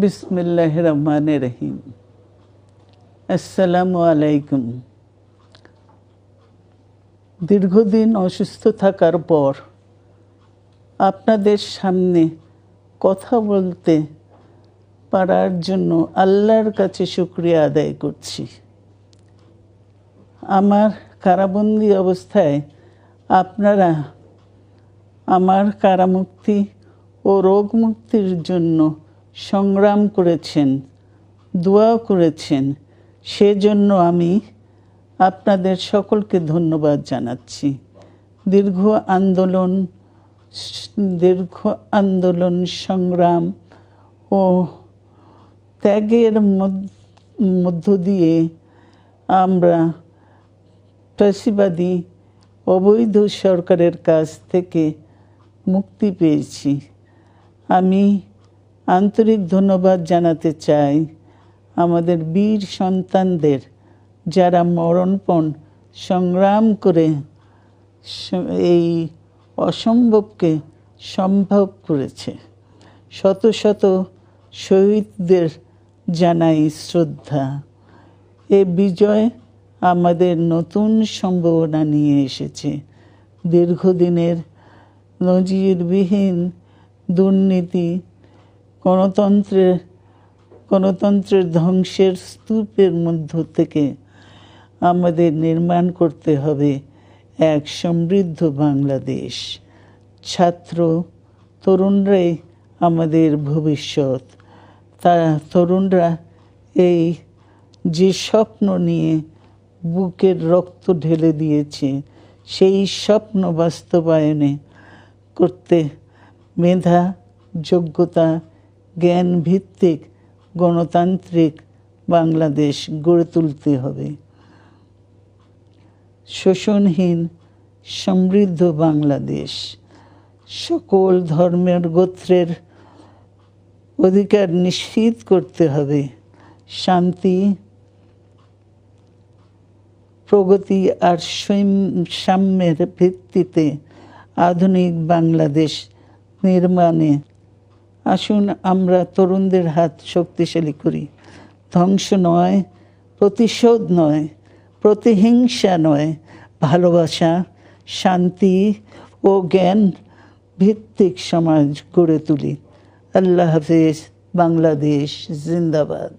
বিসমিল্লাহির রহমানির রহিম। আসসালামু আলাইকুম। দীর্ঘদিন অসুস্থ থাকার পর আপনাদের সামনে কথা বলতে পারার জন্য আল্লাহর কাছে শুকরিয়া আদায় করছি। আমার কারাবন্দী অবস্থায় আপনারা আমার কারামুক্তি ও রোগ মুক্তির জন্য সংগ্রাম করেছেন, দোয়া করেছেন। সেজন্য আমি আপনাদের সকলকে ধন্যবাদ জানাচ্ছি। দীর্ঘ আন্দোলন সংগ্রাম ও ত্যাগের মধ্য দিয়ে আমরা ফ্যাসিবাদী অবৈধ সরকারের কাছ থেকে মুক্তি পেয়েছি। আমি আন্তরিক ধন্যবাদ জানাতে চাই আমাদের বীর সন্তানদের, যারা মরণপণ সংগ্রাম করে এই অসম্ভবকে সম্ভব করেছে। শত শত শহীদদের জানাই শ্রদ্ধা। এ বিজয় আমাদের নতুন সম্ভাবনা নিয়ে এসেছে। দীর্ঘদিনের নজিরবিহীন দুর্নীতি, গণতন্ত্রের ধ্বংসের স্তূপের মধ্য থেকে আমাদের নির্মাণ করতে হবে এক সমৃদ্ধ বাংলাদেশ। ছাত্র তরুণরাই আমাদের ভবিষ্যৎ। তরুণরা এই যে স্বপ্ন নিয়ে বুকের রক্ত ঢেলে দিয়েছে, সেই স্বপ্ন বাস্তবায়নে করতে মেধা, যোগ্যতা, জ্ঞান ভিত্তিক গণতান্ত্রিক বাংলাদেশ গড়ে তুলতে হবে। শোষণহীন সমৃদ্ধ বাংলাদেশ। সকল ধর্মের গোত্রের অধিকার নিশ্চিত করতে হবে। শান্তি, প্রগতি আর সাম্যের ভিত্তিতে আধুনিক বাংলাদেশ নির্মাণে আসুন আমরা তরুণদের হাত শক্তিশালী করি। ধ্বংস নয়, প্রতিশোধ নয়, প্রতিহিংসা নয়, ভালোবাসা, শান্তি ও জ্ঞান ভিত্তিক সমাজ গড়ে তুলি। আল্লাহ হাফেজ। বাংলাদেশ জিন্দাবাদ।